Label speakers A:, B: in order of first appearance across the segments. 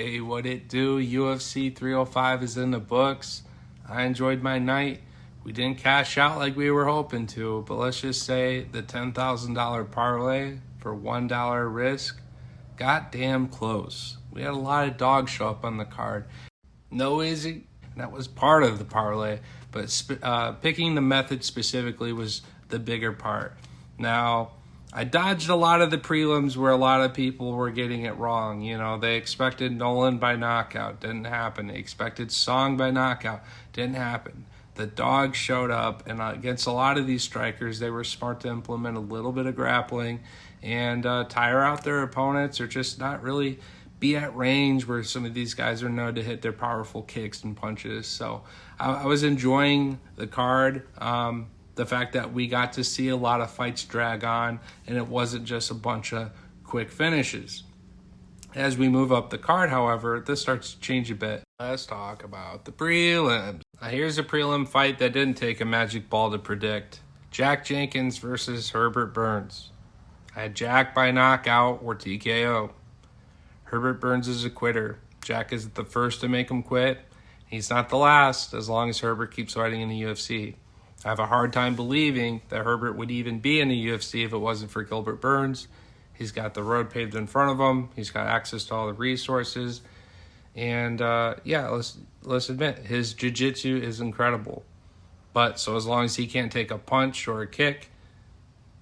A: Hey, what it do? UFC 305 is in the books. I enjoyed my night. We didn't cash out like we were hoping to, but let's just say the $10,000 parlay for $1 risk got damn close. We had a lot of dogs show up on the card. No easy, that was part of the parlay, but picking the method specifically was the bigger part. Now, I dodged a lot of the prelims where a lot of people were getting it wrong. You know, they expected Nolan by knockout. Didn't happen. They expected Song by knockout. Didn't happen. The dogs showed up, and against a lot of these strikers, they were smart to implement a little bit of grappling and tire out their opponents or just not really be at range where some of these guys are known to hit their powerful kicks and punches. So I was enjoying the card. The fact that we got to see a lot of fights drag on and it wasn't just a bunch of quick finishes. As we move up the card, however, this starts to change a bit. Let's talk about the prelims. Now, here's a prelim fight that didn't take a magic ball to predict. Jack Jenkins versus Herbert Burns. I had Jack by knockout or TKO. Herbert Burns is a quitter. Jack is the first to make him quit. He's not the last as long as Herbert keeps fighting in the UFC. I have a hard time believing that Herbert would even be in the UFC if it wasn't for Gilbert Burns. He's got the road paved in front of him. He's got access to all the resources. And let's admit, his jiu-jitsu is incredible. But so as long as he can't take a punch or a kick,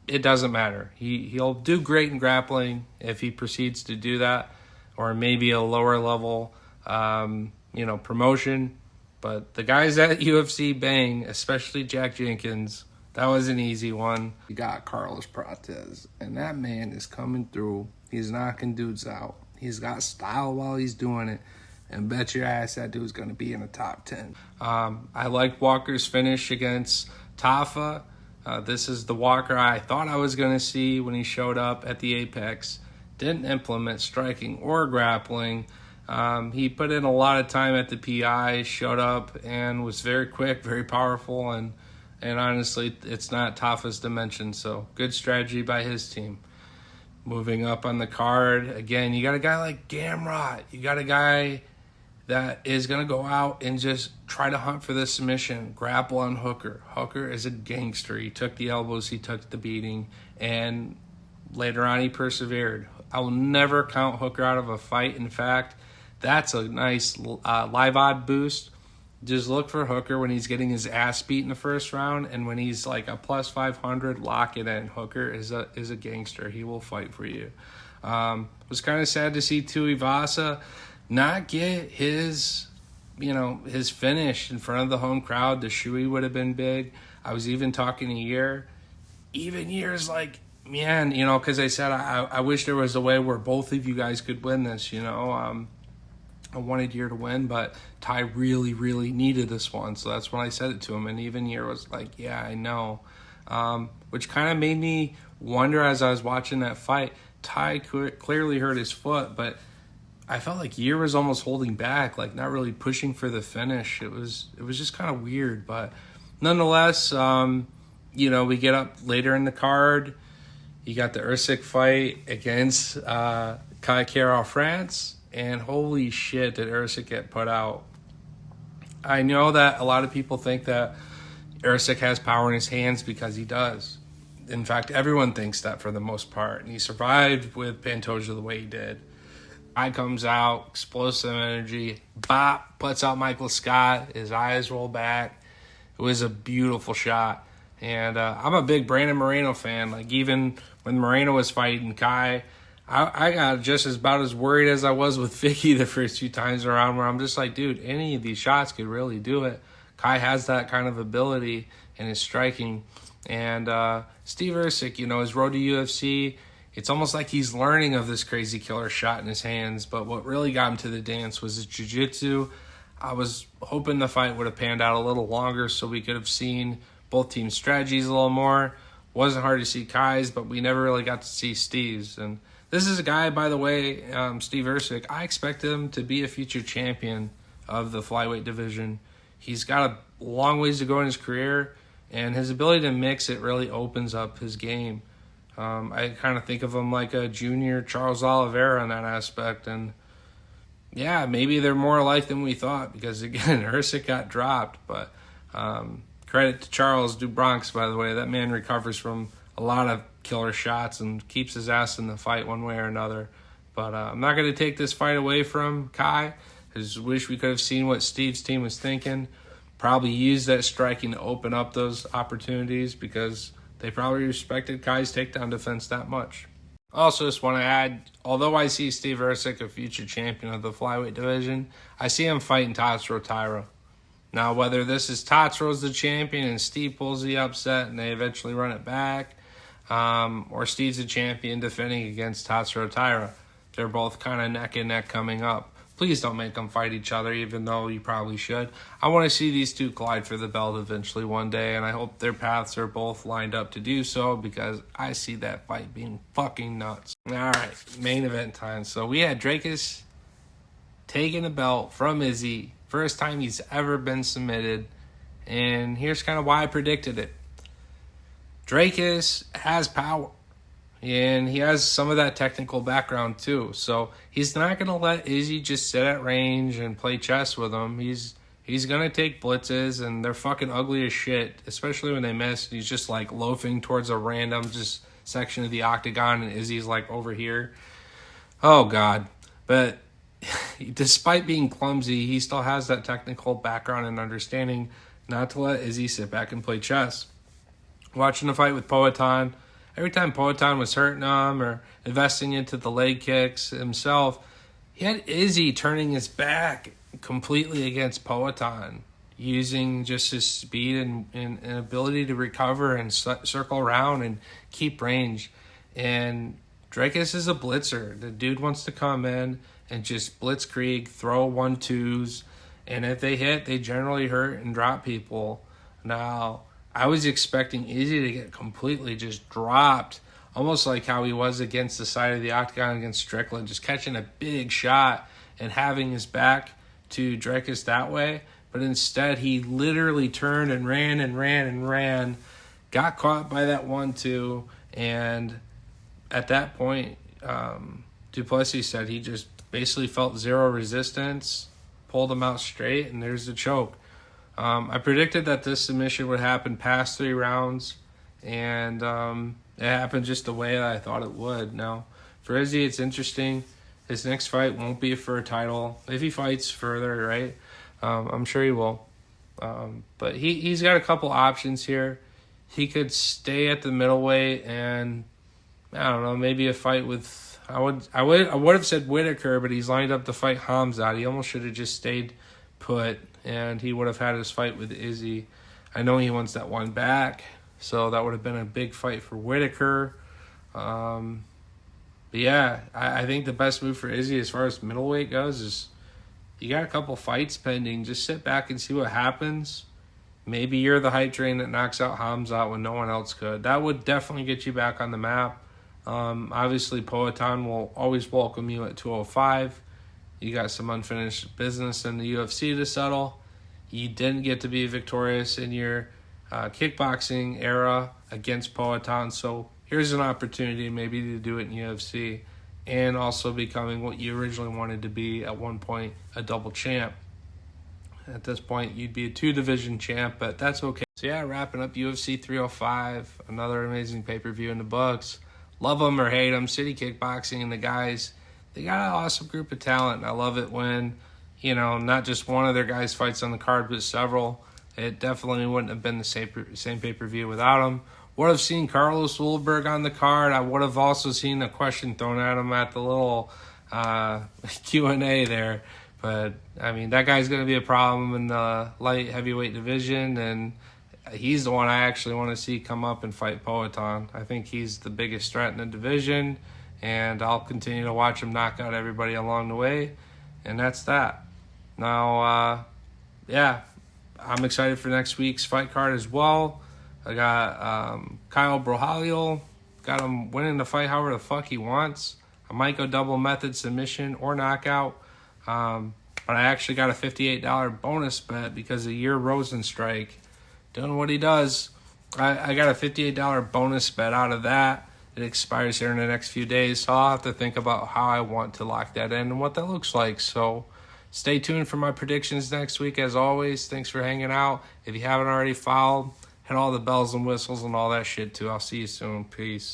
A: it doesn't matter. He'll do great in grappling if he proceeds to do that, or maybe a lower level promotion. But the guys at UFC bang, especially Jack Jenkins. That was an easy one. You got Carlos Prates, and that man is coming through. He's knocking dudes out. He's got style while he's doing it. And bet your ass that dude's going to be in the top 10. I liked Walker's finish against Tafa. This is the Walker I thought I was going to see when he showed up at the Apex. Didn't implement striking or grappling. He put in a lot of time at the PI, showed up, and was very quick, very powerful, and honestly, it's not Tafa's dimension, so good strategy by his team. Moving up on the card, again, you got a guy like Gamrot. You got a guy that is going to go out and just try to hunt for the submission, grapple on Hooker. Hooker is a gangster. He took the elbows, he took the beating, and later on he persevered. I will never count Hooker out of a fight. In fact, that's a nice live odd boost. Just look for Hooker when he's getting his ass beat in the first round, and when he's like a plus 500, lock it in. Hooker is a gangster. He will fight for you. Was kind of sad to see Tuivasa not get his finish in front of the home crowd. The Shui would have been big. I was even talking a year. Even years like, man, because I said I wish there was a way where both of you guys could win this, I wanted Year to win, but Ty really, really needed this one. So that's when I said it to him. And even Year was like, yeah, I know. Which kind of made me wonder as I was watching that fight. Ty clearly hurt his foot, but I felt like Year was almost holding back, like not really pushing for the finish. It was just kind of weird. But nonetheless, we get up later in the card. You got the Usyk fight against Kai Kara France. And holy shit, did Usyk get put out. I know that a lot of people think that Usyk has power in his hands because he does. In fact, everyone thinks that for the most part. And he survived with Pantoja the way he did. Guy comes out, explosive energy, bop, puts out Michael Scott. His eyes roll back. It was a beautiful shot. And I'm a big Brandon Moreno fan. Like, even when Moreno was fighting Kai, I got just about as worried as I was with Vicky the first few times around, where I'm just like, dude, any of these shots could really do it. Kai has that kind of ability in his striking. And Steve Usyk, his road to UFC, it's almost like he's learning of this crazy killer shot in his hands. But what really got him to the dance was his jiu-jitsu. I was hoping the fight would have panned out a little longer so we could have seen both teams' strategies a little more. Wasn't hard to see Kai's, but we never really got to see Steve's. And this is a guy, by the way, Steve Usyk, I expect him to be a future champion of the flyweight division. He's got a long ways to go in his career, and his ability to mix it really opens up his game. I kind of think of him like a junior Charles Oliveira in that aspect, and yeah, maybe they're more alike than we thought because, again, Usyk got dropped. But credit to Charles do Bronx, by the way. That man recovers from a lot of killer shots and keeps his ass in the fight one way or another. But I'm not going to take this fight away from Kai. I just wish we could have seen what Steve's team was thinking. Probably used that striking to open up those opportunities because they probably respected Kai's takedown defense that much. Also, just want to add, although I see Steve Usyk a future champion of the flyweight division, I see him fighting Tatsuro Taira. Now, whether this is Tatsuro's the champion and Steve pulls the upset and they eventually run it back, or Steve's the champion defending against Tatsuro Taira, they're both kind of neck and neck coming up. Please don't make them fight each other, even though you probably should. I want to see these two collide for the belt eventually one day, and I hope their paths are both lined up to do so because I see that fight being fucking nuts. All right, main event time. So we had Dracus taking the belt from Izzy. First time he's ever been submitted, and here's kind of why I predicted it. Dracus has power. And he has some of that technical background too. So he's not going to let Izzy just sit at range and play chess with him. He's going to take blitzes, and they're fucking ugly as shit, especially when they miss. He's just like loafing towards a random just section of the octagon, and Izzy's like over here. Oh, God. But despite being clumsy, he still has that technical background and understanding not to let Izzy sit back and play chess. Watching the fight with Poatan, every time Poatan was hurting him or investing into the leg kicks himself, he had Izzy turning his back completely against Poatan, using just his speed and ability to recover and circle around and keep range. And Dracus is a blitzer. The dude wants to come in and just blitzkrieg, throw 1-2s, and if they hit, they generally hurt and drop people. Now, I was expecting Izzy to get completely just dropped, almost like how he was against the side of the octagon against Strickland, just catching a big shot and having his back to Dracus that way. But instead, he literally turned and ran, got caught by that 1-2, and at that point, Plessis said he just basically felt zero resistance, pulled him out straight, and there's the choke. I predicted that this submission would happen past 3 rounds, and it happened just the way that I thought it would. Now, for Izzy, it's interesting. His next fight won't be for a title. If he fights further, right? I'm sure he will. But he's got a couple options here. He could stay at the middleweight and, I don't know, maybe a fight with, I would have said Whitaker, but he's lined up to fight Hamzat. He almost should have just stayed put, and he would have had his fight with Izzy. I know he wants that one back, so that would have been a big fight for Whitaker. But yeah, I think the best move for Izzy as far as middleweight goes is you got a couple fights pending. Just sit back and see what happens. Maybe you're the hype train that knocks out Hamzat when no one else could. That would definitely get you back on the map. Obviously, Poatan will always welcome you at 205. You got some unfinished business in the UFC to settle. You didn't get to be victorious in your kickboxing era against Poatan, so here's an opportunity maybe to do it in UFC and also becoming what you originally wanted to be at one point, a double champ. At this point, you'd be a 2-division champ, but that's okay. So yeah, wrapping up UFC 305, another amazing pay-per-view in the books. Love them or hate them, City Kickboxing and the guys, they got an awesome group of talent. I love it when, not just one of their guys fights on the card, but several. It definitely wouldn't have been the same pay-per-view without them. Would have seen Carlos Wolberg on the card. I would have also seen a question thrown at him at the little Q&A there. But, that guy's going to be a problem in the light heavyweight division, and he's the one I actually want to see come up and fight Poatan. I think he's the biggest threat in the division, and I'll continue to watch him knock out everybody along the way, and that's that. Now, I'm excited for next week's fight card as well. I got Kyle Brohalio, got him winning the fight however the fuck he wants. I might go double method submission or knockout, but I actually got a $58 bonus bet because of your Rosenstrike doing what he does. I got a $58 bonus bet out of that. It expires here in the next few days, so I'll have to think about how I want to lock that in and what that looks like. So stay tuned for my predictions next week. As always, thanks for hanging out. If you haven't already followed, hit all the bells and whistles and all that shit too. I'll see you soon. Peace.